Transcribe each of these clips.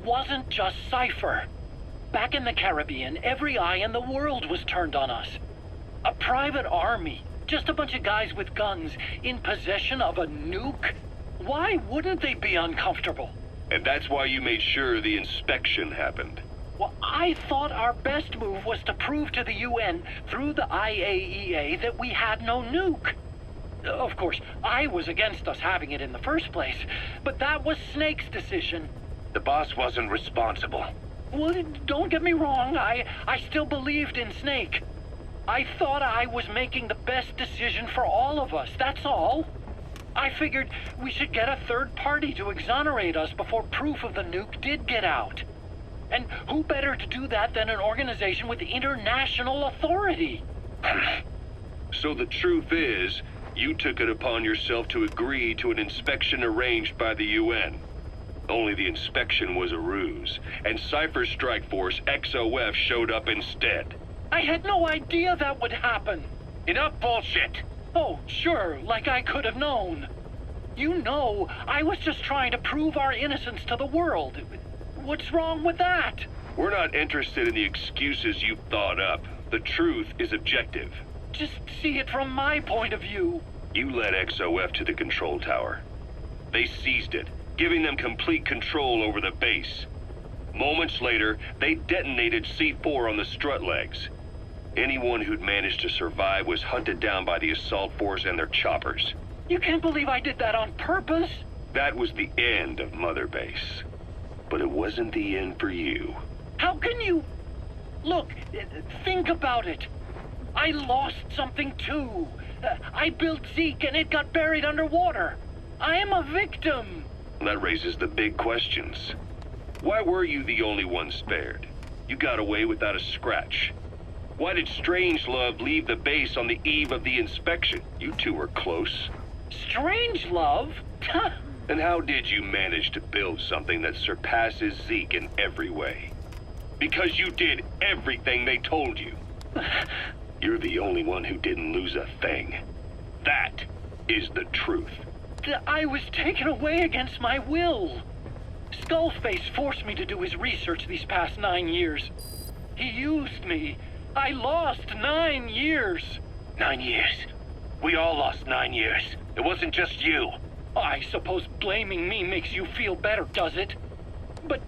wasn't just Cypher. Back in the Caribbean, every eye in the world was turned on us. A private army, just a bunch of guys with guns, in possession of a nuke? Why wouldn't they be uncomfortable? And that's why you made sure the inspection happened. Well, I thought our best move was to prove to the UN through the IAEA that we had no nuke. Of course, I was against us having it in the first place, but that was Snake's decision. The boss wasn't responsible. Well, don't get me wrong, I still believed in Snake. I thought I was making the best decision for all of us, that's all. I figured we should get a third party to exonerate us before proof of the nuke did get out. And who better to do that than an organization with international authority? So the truth is, you took it upon yourself to agree to an inspection arranged by the UN. Only the inspection was a ruse, and Cypher's strike force, XOF, showed up instead. I had no idea that would happen. Enough bullshit! Oh, sure, like I could have known. You know, I was just trying to prove our innocence to the world. What's wrong with that? We're not interested in the excuses you've thought up. The truth is objective. Just see it from my point of view. You led XOF to the control tower. They seized it, giving them complete control over the base. Moments later, they detonated C4 on the strut legs. Anyone who'd managed to survive was hunted down by the assault force and their choppers. You can't believe I did that on purpose? That was the end of Mother Base. But it wasn't the end for you. How can you... Look, think about it. I lost something too. I built Zeke and it got buried underwater. I am a victim. That raises the big questions. Why were you the only one spared? You got away without a scratch. Why did Strangelove leave the base on the eve of the inspection? You two were close. Strangelove? And how did you manage to build something that surpasses Zeke in every way? Because you did everything they told you. You're the only one who didn't lose a thing. That is the truth. I was taken away against my will. Skullface forced me to do his research these past 9 years. He used me. I lost 9 years. 9 years. We all lost 9 years. It wasn't just you. I suppose blaming me makes you feel better, does it? But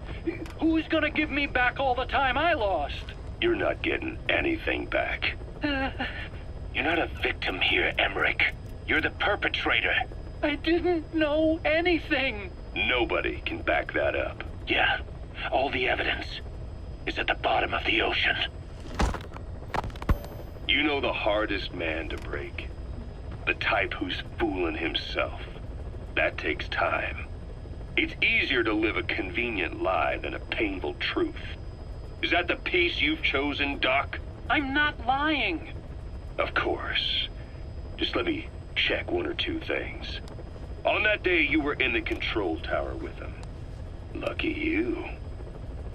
who's gonna give me back all the time I lost? You're not getting anything back. You're not a victim here, Emmerich. You're the perpetrator. I didn't know anything. Nobody can back that up. Yeah, all the evidence is at the bottom of the ocean. You know the hardest man to break? The type who's fooling himself. That takes time. It's easier to live a convenient lie than a painful truth. Is that the peace you've chosen, Doc? I'm not lying. Of course. Just let me check one or two things. On that day, you were in the control tower with them. Lucky you.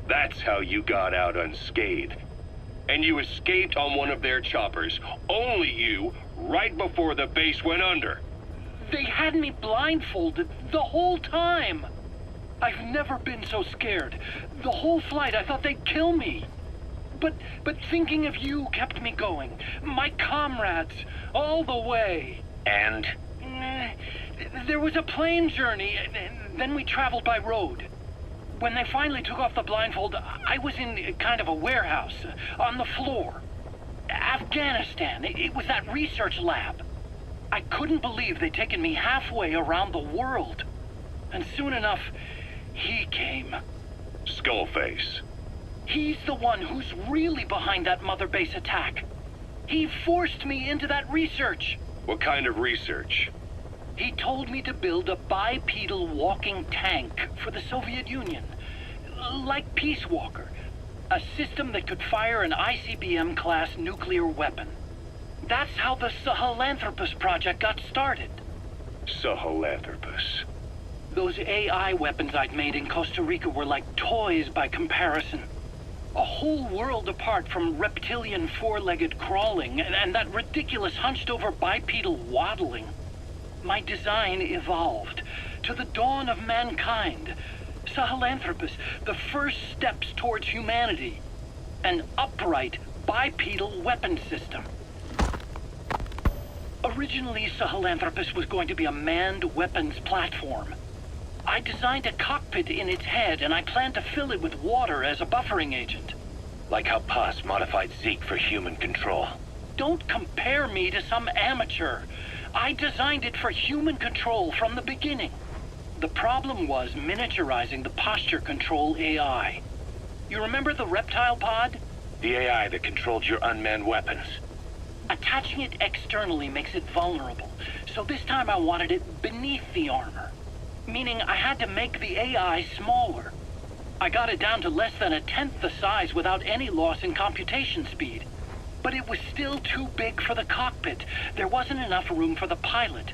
That's how you got out unscathed. And you escaped on one of their choppers. Only you, right before the base went under. They had me blindfolded the whole time. I've never been so scared. The whole flight, I thought they'd kill me. But thinking of you kept me going. My comrades, all the way. And? There was a plane journey, then we traveled by road. When they finally took off the blindfold, I was in kind of a warehouse, on the floor. Afghanistan, it was that research lab. I couldn't believe they'd taken me halfway around the world. And soon enough, he came. Skullface. He's the one who's really behind that Mother Base attack. He forced me into that research. What kind of research? He told me to build a bipedal walking tank for the Soviet Union. Like Peace Walker. A system that could fire an ICBM-class nuclear weapon. That's how the Sahelanthropus project got started. Sahelanthropus. Those AI weapons I'd made in Costa Rica were like toys by comparison. A whole world apart from reptilian four-legged crawling and that ridiculous hunched-over bipedal waddling. My design evolved to the dawn of mankind, Sahelanthropus, the first steps towards humanity. An upright, bipedal weapon system. Originally, Sahelanthropus was going to be a manned weapons platform. I designed a cockpit in its head, and I planned to fill it with water as a buffering agent. Like how Paz modified Zeke for human control. Don't compare me to some amateur. I designed it for human control from the beginning. The problem was miniaturizing the posture control AI. You remember the reptile pod? The AI that controlled your unmanned weapons. Attaching it externally makes it vulnerable, so this time I wanted it beneath the armor. Meaning I had to make the AI smaller. I got it down to less than 1/10 the size without any loss in computation speed. But it was still too big for the cockpit. There wasn't enough room for the pilot.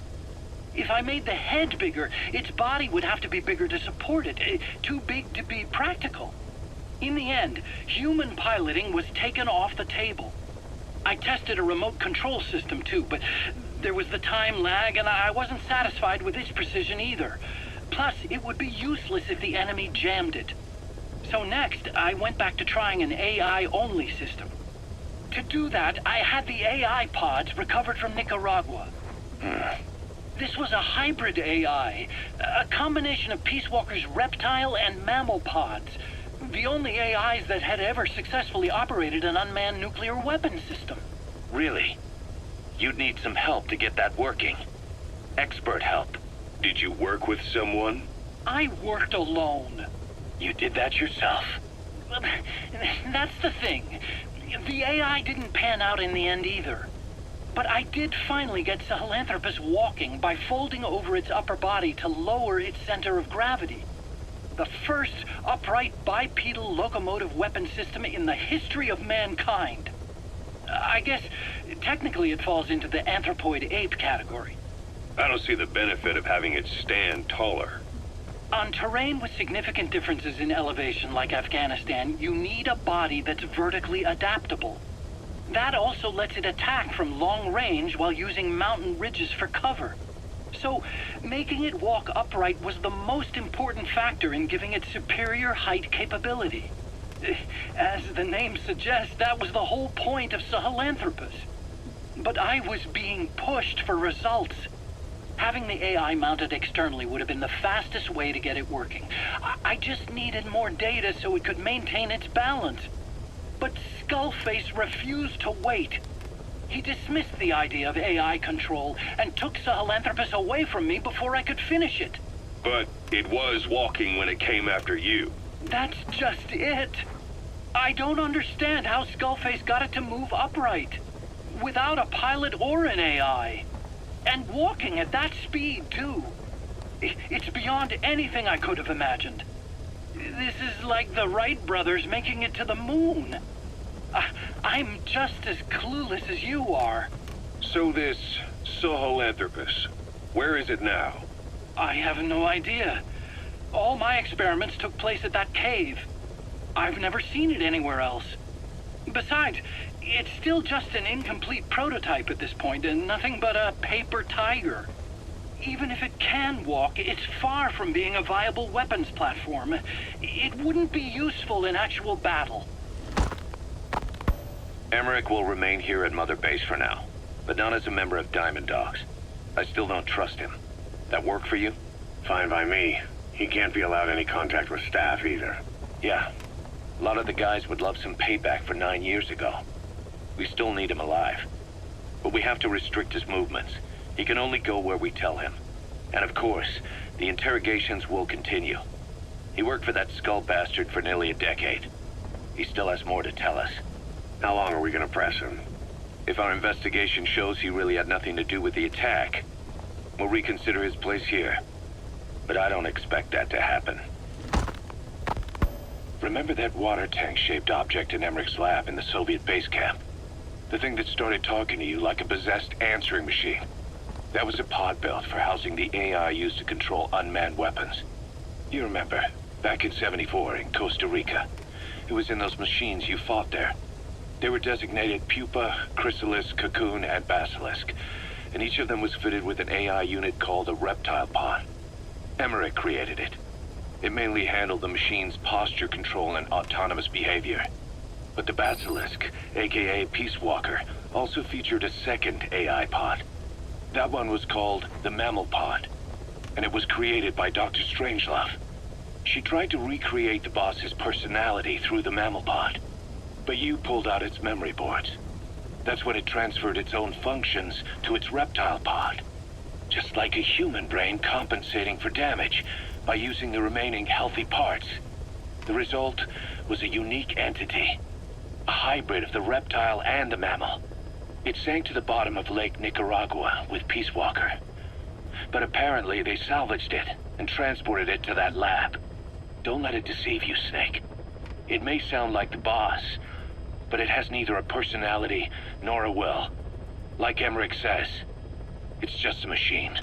If I made the head bigger, its body would have to be bigger to support it. Too big to be practical. In the end, human piloting was taken off the table. I tested a remote control system too, but there was the time lag and I wasn't satisfied with its precision either. Plus, it would be useless if the enemy jammed it. So next, I went back to trying an AI-only system. To do that, I had the AI pods recovered from Nicaragua. This was a hybrid AI, a combination of Peace Walker's reptile and mammal pods. The only AIs that had ever successfully operated an unmanned nuclear weapon system. Really? You'd need some help to get that working. Expert help. Did you work with someone? I worked alone. You did that yourself? That's the thing. The AI didn't pan out in the end either. But I did finally get Sahelanthropus walking by folding over its upper body to lower its center of gravity. The first upright bipedal locomotive weapon system in the history of mankind. I guess technically it falls into the anthropoid ape category. I don't see the benefit of having it stand taller. On terrain with significant differences in elevation like Afghanistan, you need a body that's vertically adaptable. That also lets it attack from long range while using mountain ridges for cover. So, making it walk upright was the most important factor in giving it superior height capability. As the name suggests, that was the whole point of Sahelanthropus. But I was being pushed for results. Having the AI mounted externally would have been the fastest way to get it working. I just needed more data so it could maintain its balance. But Skullface refused to wait. He dismissed the idea of AI control and took Sahelanthropus away from me before I could finish it. But it was walking when it came after you. That's just it. I don't understand how Skullface got it to move upright, without a pilot or an AI. And walking at that speed, too. It's beyond anything I could have imagined. This is like the Wright brothers making it to the moon. I'm just as clueless as you are. So this Sahelanthropus, where is it now? I have no idea. All my experiments took place at that cave. I've never seen it anywhere else. Besides, it's still just an incomplete prototype at this point, and nothing but a paper tiger. Even if it can walk, it's far from being a viable weapons platform. It wouldn't be useful in actual battle. Emmerich will remain here at Mother Base for now, but not as a member of Diamond Dogs. I still don't trust him. That work for you? Fine by me. He can't be allowed any contact with staff either. Yeah. A lot of the guys would love some payback for 9 years ago. We still need him alive. But we have to restrict his movements. He can only go where we tell him. And of course, the interrogations will continue. He worked for that skull bastard for nearly a decade. He still has more to tell us. How long are we gonna press him? If our investigation shows he really had nothing to do with the attack, we'll reconsider his place here. But I don't expect that to happen. Remember that water tank-shaped object in Emmerich's lab in the Soviet base camp? The thing that started talking to you like a possessed answering machine. That was a pod built for housing the AI used to control unmanned weapons. You remember, back in '74 in Costa Rica. It was in those machines you fought there. They were designated Pupa, Chrysalis, Cocoon, and Basilisk, and each of them was fitted with an AI unit called a reptile pod. Emmerich created it. It mainly handled the machine's posture control and autonomous behavior. But the Basilisk, aka Peace Walker, also featured a second AI pod. That one was called the Mammal Pod, and it was created by Dr. Strangelove. She tried to recreate the boss's personality through the Mammal Pod, but you pulled out its memory boards. That's when it transferred its own functions to its reptile pod. Just like a human brain compensating for damage by using the remaining healthy parts. The result was a unique entity, a hybrid of the reptile and the mammal. It sank to the bottom of Lake Nicaragua with Peace Walker. But apparently they salvaged it and transported it to that lab. Don't let it deceive you, Snake. It may sound like the boss, but it has neither a personality nor a will. Like Emmerich says, it's just a machine.